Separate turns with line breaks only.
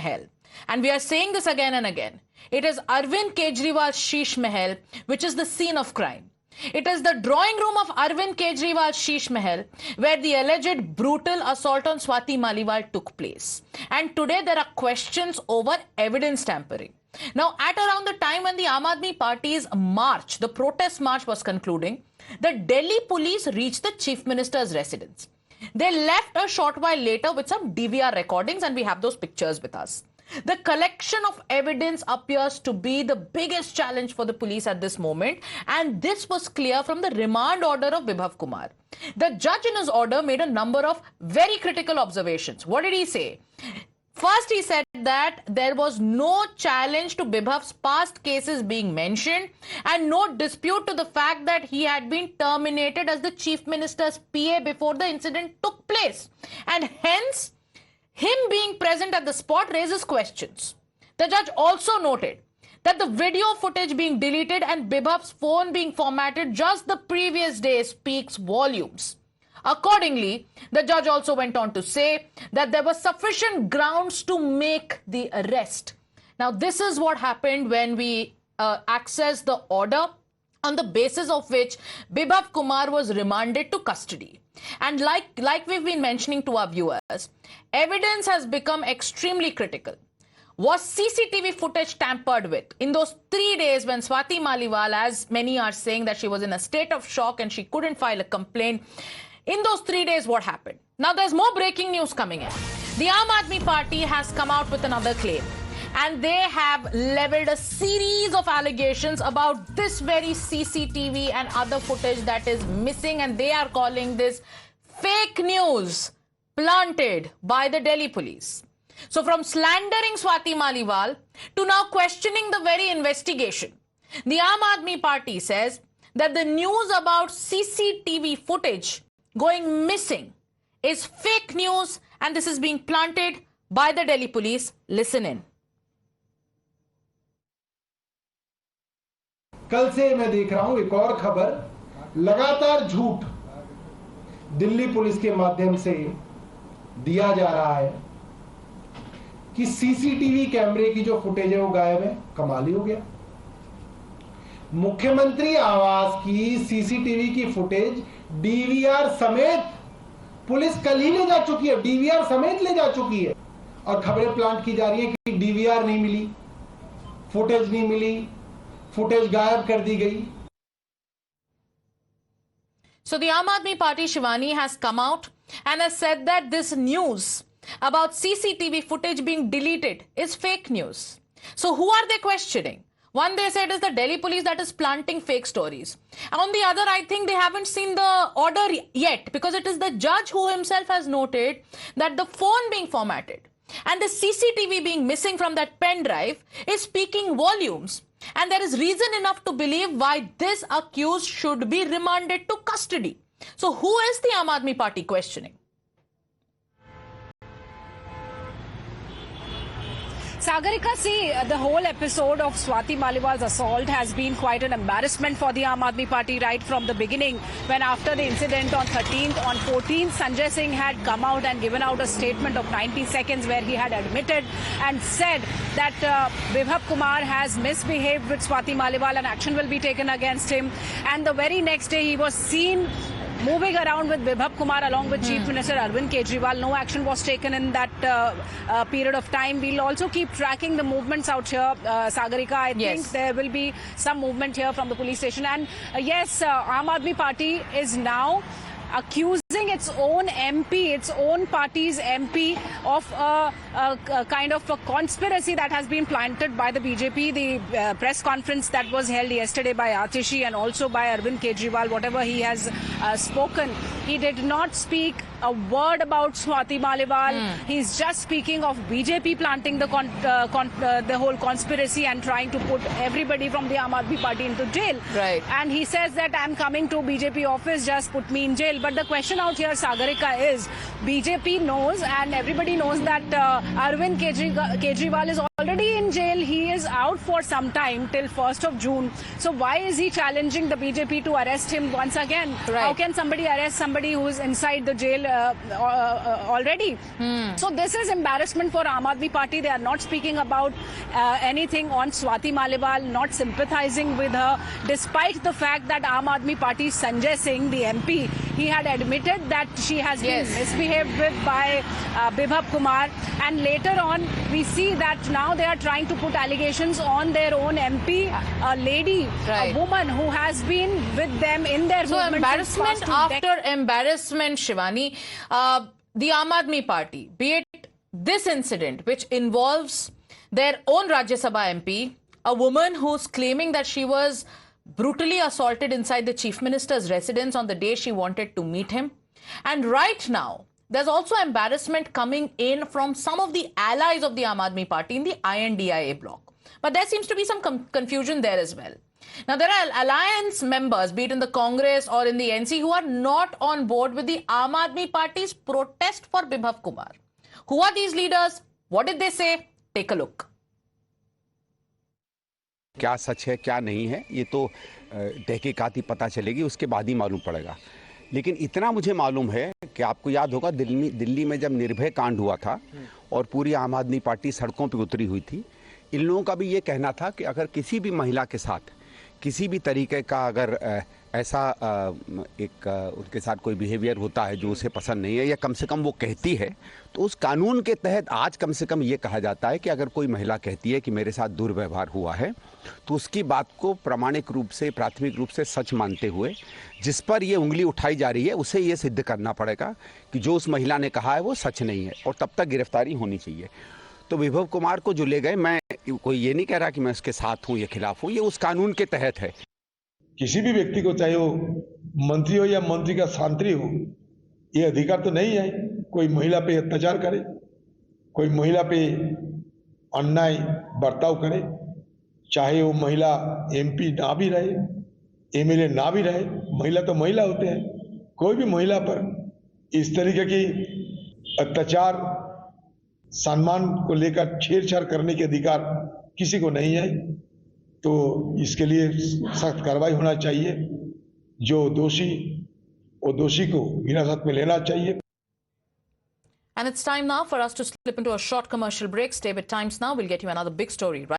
Mahal. And we are saying this again and again. It is Arvind Kejriwal's Sheesh Mahal, which is the scene of crime. It is the drawing room of Arvind Kejriwal's Sheesh Mahal, where the alleged brutal assault on Swati Maliwal took place. And today there are questions over evidence tampering. Now, at around the time when the Aam Aadmi Party's march, the protest march was concluding, the Delhi police reached the Chief Minister's residence. They left a short while later with some DVR recordings, and we have those pictures with us. The collection of evidence appears to be the biggest challenge for the police at this moment, and this was clear from the remand order of Bibhav Kumar. The judge in his order made a number of very critical observations. What did he say? First, he said that there was no challenge to Bibhav's past cases being mentioned and no dispute to the fact that he had been terminated as the Chief Minister's PA before the incident took place. And hence, him being present at the spot raises questions. The judge also noted that the video footage being deleted and Bibhav's phone being formatted just the previous day speaks volumes. Accordingly, the judge also went on to say that there were sufficient grounds to make the arrest. Now, this is what happened when we accessed the order on the basis of which Bibhav Kumar was remanded to custody. And like we've been mentioning to our viewers, evidence has become extremely critical. Was CCTV footage tampered with in those 3 days when Swati Maliwal, as many are saying that she was in a state of shock and she couldn't file a complaint? In those 3 days, what happened? Now, there's more breaking news coming in. The Aam Aadmi Party has come out with another claim, and they have leveled a series of allegations about this very CCTV and other footage that is missing, and they are calling this fake news planted by the Delhi police. So from slandering Swati Maliwal to now questioning the very investigation, the Aam Aadmi Party says that the news about CCTV footage going missing is fake news, and this is being planted by the Delhi police. Listen in.
कल से मैं देख रहा हूं एक और खबर, लगातार झूठ दिल्ली पुलिस के माध्यम से दिया जा रहा है कि सीसीटीवी कैमरे की जो फुटेज है वो गायब है। कमाल ही हो गया। मुख्यमंत्री आवास की सीसीटीवी की फुटेज डीवीआर समेत पुलिस कल ही ले जा चुकी है, डीवीआर समेत ले जा चुकी है, और खबरें प्लांट की जा रही है कि डीवीआर नहीं मिली, फुटेज नहीं मिली, फुटेज गायब कर दी गई।
So the Aam Aadmi Party, Shivani, has come out and has said that this news about CCTV footage being deleted is fake news. So who are they questioning? One, they said, is the Delhi police that is planting fake stories. On the other, I think they haven't seen the order yet, because it is the judge who himself has noted that the phone being formatted and the CCTV being missing from that pen drive is speaking volumes. And there is reason enough to believe why this accused should be remanded to custody. So who is the Aam Aadmi Party questioning?
Sagarika, see, the whole episode of Swati Maliwal's assault has been quite an embarrassment for the Aam Aadmi Party right from the beginning, when after the incident on 13th, on 14th, Sanjay Singh had come out and given out a statement of 90 seconds where he had admitted and said that Bibhav Kumar has misbehaved with Swati Maliwal and action will be taken against him. And the very next day he was seen moving around with Bibhav Kumar along with Chief Minister Arvind Kejriwal. No action was taken in that period of time. We'll also keep tracking the movements out here, Sagarika. I think there will be some movement here from the police station. And yes, Aam Aadmi Party is now accusing its own MP, its own party's MP, of a kind of a conspiracy that has been planted by the BJP. The press conference that was held yesterday by Atishi and also by Arvind Kejriwal, whatever he has spoken, he did not speak a word about Swati Maliwal. He's just speaking of BJP planting the whole conspiracy and trying to put everybody from the Aam Aadmi Party into jail.
Right.
And he says that I'm coming to BJP office, just put me in jail. But the question out here, Sagarika, is BJP knows and everybody knows that Arvind Kejriwal is Already in jail, he is out for some time till 1st of June. So why is he challenging the BJP to arrest him once again?
Right.
How can somebody arrest somebody who is inside the jail already? So this is embarrassment for Aam Aadmi Party. They are not speaking about anything on Swati Maliwal, not sympathizing with her, despite the fact that Aam Aadmi Party Sanjay Singh, the MP, he had admitted that she has been misbehaved with by Bibhab Kumar, and later on we see that now they are trying to put allegations on their own MP, a lady, a woman who has been with them in their
so
movement.
Embarrassment after embarrassment, Shivani. The Aam Aadmi Party, be it this incident which involves their own Rajya Sabha MP, a woman who's claiming that she was brutally assaulted inside the Chief Minister's residence on the day she wanted to meet him, and right now there's also embarrassment coming in from some of the allies of the Aam Aadmi Party in the INDIA bloc. But there seems to be some confusion there as well. Now, there are alliance members, be it in the Congress or in the NC, who are not on board with the Aam Aadmi Party's protest for Bibhab Kumar. Who are these leaders? What did they say? Take a look.
क्या सच है क्या नहीं है ये तो तहकीकात ही पता चलेगी, उसके बाद ही मालूम पड़ेगा। लेकिन इतना मुझे मालूम है कि आपको याद होगा दिल्ली में जब निर्भय कांड हुआ था और पूरी आम आदमी पार्टी सड़कों पे उतरी हुई थी, इन लोगों का भी ये कहना था कि अगर किसी भी महिला के साथ किसी भी तरीके का अगर ऐसा उनके साथ कोई बिहेवियर होता है जो उसे पसंद नहीं है या कम से कम वो कहती है, तो उस कानून के तहत आज कम से कम ये कहा जाता है कि अगर कोई महिला कहती है कि मेरे साथ दुर्व्यवहार हुआ है तो उसकी बात को प्रामाणिक रूप से, प्राथमिक रूप से सच मानते हुए जिस पर ये उंगली उठाई जा रही है उसे ये सिद्ध करना पड़ेगा कि जो उस महिला ने कहा है वो सच नहीं है, और तब तक गिरफ्तारी होनी चाहिए। तो विभव कुमार को जो ले गए, मैं कोई ये नहीं कह रहा कि मैं उसके साथ हूँ या खिलाफ हूँ, ये उस कानून के तहत है।
किसी भी व्यक्ति को, चाहे वो मंत्री हो या मंत्री का सांत्री हो, ये अधिकार तो नहीं है कोई महिला पे अत्याचार करे, कोई महिला पे अन्याय बर्ताव करे, चाहे वो महिला एमपी ना भी रहे, एमएलए ना भी रहे, महिला तो महिला होते हैं। कोई भी महिला पर इस तरीके की अत्याचार, सम्मान को लेकर छेड़छाड़ करने के अधिकार किसी को नहीं है। तो इसके लिए सख्त कार्रवाई होना चाहिए। जो दोषी, वो दोषी को हिरासत में लेना चाहिए।
And it's time now for us to slip into a short commercial break. Stay with Times Now. We'll get you another big story right